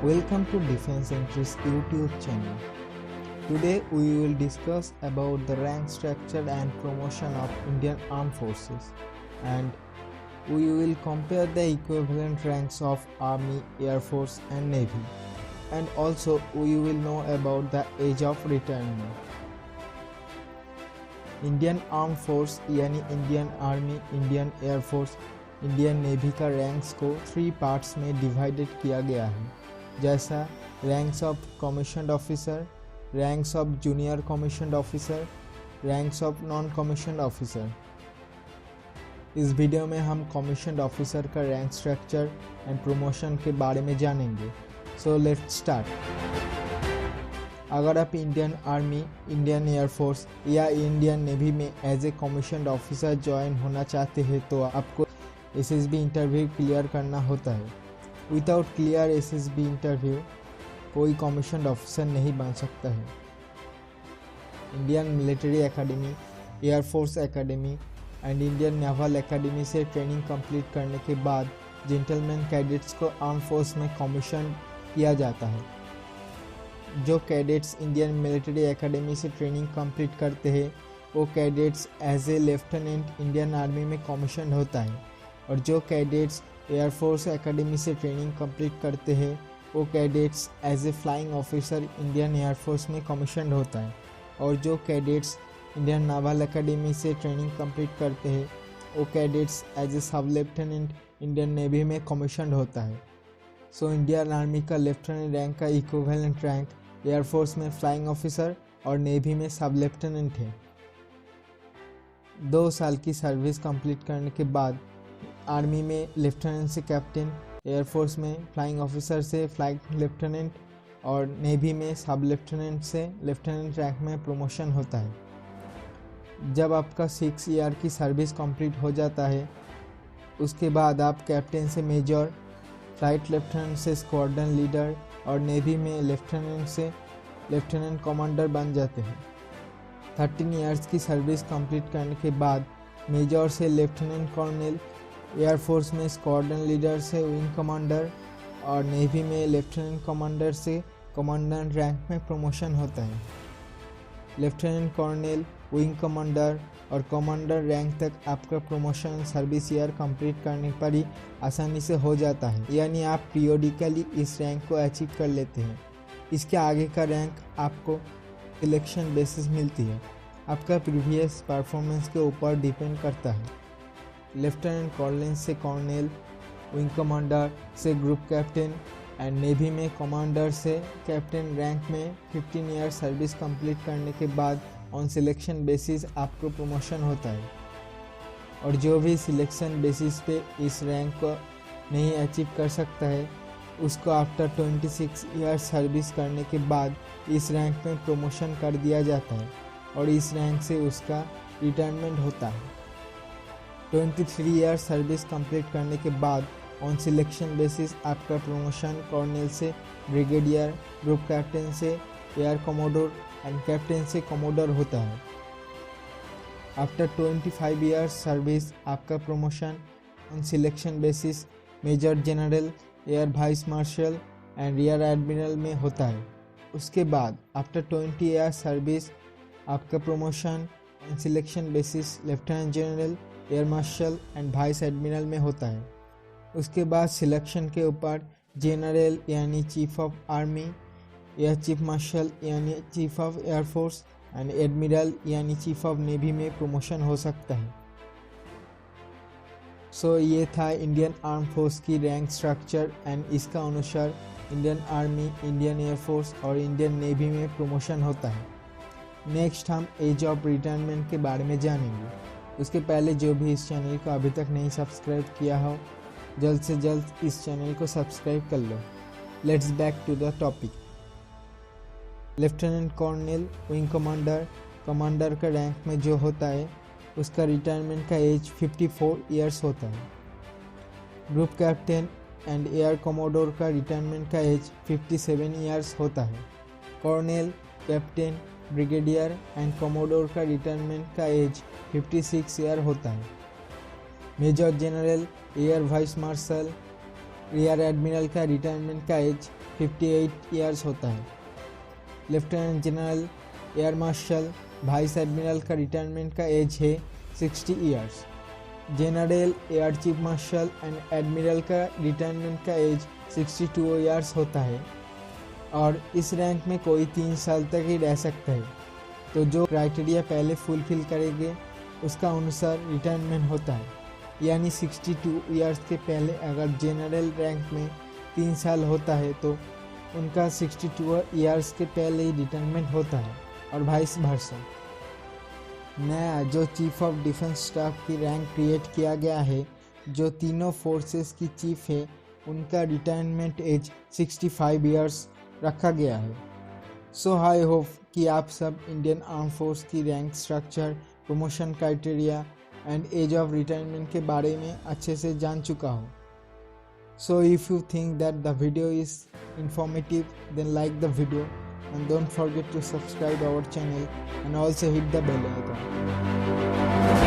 Welcome to Defense Entries YouTube channel. Today we will discuss about the rank structure and promotion of Indian Armed Forces, and we will compare the equivalent ranks of Army, Air Force and Navy, and also we will know about the age of retirement. Indian arm force यानी Indian army, Indian air force, Indian navy का ranks को 3 parts में divided किया गया है, जैसा ranks of commissioned officer, ranks of junior commissioned officer, ranks of non commissioned officer. इस video में हम कमीशन्ड ऑफिसर का रैंक स्ट्रक्चर एंड प्रमोशन के बारे में जानेंगे। So let's start. अगर आप Indian army, Indian air force या इंडियन नेवी में as a commissioned officer join होना चाहते हैं तो आपको एसएसबी इंटरव्यू क्लियर करना होता है। विदाउट क्लियर एसएसबी इंटरव्यू कोई कमीशन्ड ऑफिसर नहीं बन सकता है। Indian Military Academy, Air Force Academy and Indian Naval Academy से ट्रेनिंग कंप्लीट करने के बाद जेंटलमैन कैडेट्स को आर्म फोर्स में कमीशन किया जाता है। जो कैडेट्स इंडियन मिलिट्री एकेडमी से ट्रेनिंग कंप्लीट करते हैं वो cadets as a lieutenant Indian army में कमीशन होता है, और जो कैडेट्स एयर फोर्स एकेडमी से ट्रेनिंग कंप्लीट करते हैं वो cadets as a flying officer Indian air force में कमीशन होता है, और जो कैडेट्स इंडियन नावल एकेडमी से ट्रेनिंग कंप्लीट करते हैं वो cadets as a sub lieutenant Indian navy में कमीशन होता है। सो इंडियन आर्मी का लेफ्टिनेंट रैंक का इक्विवेलेंट रैंक एयर फोर्स में फ्लाइंग ऑफिसर और नेवी में सब लेफ्टिनेंट है। 2 साल की सर्विस कंप्लीट करने के बाद आर्मी में लेफ्टिनेंट से कैप्टन, एयर फोर्स में फ्लाइंग ऑफिसर से फ्लाइंग लेफ्टिनेंट और नेवी में सब लेफ्टिनेंट से लेफ्टिनेंट रैंक में प्रमोशन होता है। जब आपका 6 ईयर की सर्विस कंप्लीट हो जाता है उसके बाद आप कैप्टन से मेजर, फ्लाइट लेफ्टिनेंट से स्क्वाड्रन लीडर और नेवी में लेफ्टिनेंट से लेफ्टिनेंट कमांडर बन जाते हैं। 13 इयर्स की सर्विस कंप्लीट करने के बाद मेजर से लेफ्टिनेंट कर्नल, एयर फोर्स में स्क्वाड्रन लीडर से विंग कमांडर और नेवी में लेफ्टिनेंट कमांडर से कमांडेंट रैंक में प्रमोशन होता है। लेफ्टिनेंट कर्नल, विंग कमांडर और कमांडर रैंक तक आपका प्रमोशन सर्विस ईयर कंप्लीट करने पर ही आसानी से हो जाता है, यानी आप पीरियडिकली इस रैंक को अचीव कर लेते हैं। इसके आगे का रैंक आपको सिलेक्शन बेसिस मिलती है, आपका प्रीवियस परफॉर्मेंस के ऊपर डिपेंड करता है। लेफ्टिनेंट कर्नल से कर्नल, विंग कमांडर से ग्रुप कैप्टन एंड नेवी में कमांडर से कैप्टन रैंक में 15 ईयर सर्विस कंप्लीट करने के बाद ऑन सिलेक्शन बेसिस आपको प्रमोशन होता है, और जो भी सिलेक्शन बेसिस पे इस रैंक को नहीं अचीव कर सकता है उसको आफ्टर 26 ईयर सर्विस करने के बाद इस रैंक में प्रमोशन कर दिया जाता है और इस रैंक से उसका रिटायरमेंट होता है। 23 ईयर सर्विस कंप्लीट करने के बाद ऑन सिलेक्शन बेसिस आपका प्रमोशन कर्नल से ब्रिगेडियर, ग्रुप कैप्टन से एयर कमोडोर एंड कैप्टन से कमोडोर होता है। आफ्टर 25 ईयर्स सर्विस आपका promotion on selection basis major general, air vice marshal and rear admiral में होता है। उसके बाद आफ्टर 20 ईयर्स सर्विस आपका promotion on selection basis lieutenant general, air marshal and vice admiral में होता है। उसके बाद सिलेक्शन के ऊपर जनरल यानी chief of army, air chief marshal यानी chief of air force and admiral यानी चीफ ऑफ नेवी में प्रमोशन हो सकता है। सो ये था इंडियन आर्म फोर्स की रैंक स्ट्रक्चर एंड इसका अनुसार Indian army, Indian air force और इंडियन नेवी में प्रमोशन होता है। नेक्स्ट हम एज ऑफ रिटायरमेंट के बारे में जानेंगे। उसके पहले जो भी इस चैनल को अभी तक नहीं सब्सक्राइब किया हो जल्द से जल्द इस चैनल को सब्सक्राइब कर लो। Let's back to the topic. Lieutenant colonel, wing commander, commander का रैंक में जो होता है उसका रिटायरमेंट का एज 54 इयर्स होता है। Group captain and air commodore का रिटायरमेंट का एज 57 इयर्स होता है। Colonel, captain, brigadier and commodore का रिटायरमेंट का एज 56 ईयर होता है। Major general, air vice marshal rear admiral का रिटायरमेंट का एज 58 ईयर्स होता है। Lieutenant general, air marshal, vice admiral का रिटायरमेंट का एज है 60 years. General, air chief marshal and admiral का रिटायरमेंट का एज 62 ईयर्स होता है और इस रैंक में कोई 3 साल तक ही रह सकता है। तो जो क्राइटेरिया पहले फुलफिल करेंगे उसका अनुसार रिटायरमेंट होता है, यानी 62 ईयर्स के पहले अगर जनरल रैंक में 3 साल होता है तो उनका 62 ईयर्स के पहले ही रिटायरमेंट होता है और वाइस वर्सा। नया जो चीफ ऑफ डिफेंस स्टाफ की रैंक क्रिएट किया गया है, जो तीनों फोर्सेस की चीफ है, उनका रिटायरमेंट एज 65 ईयर्स रखा गया है। सो आई होप कि आप सब इंडियन आर्म फोर्स की rank structure, promotion criteria and age of retirement के बारे में अच्छे से जान चुका हो। So if you think that the video is informative, then like the video and don't forget to subscribe our channel and also hit the bell icon.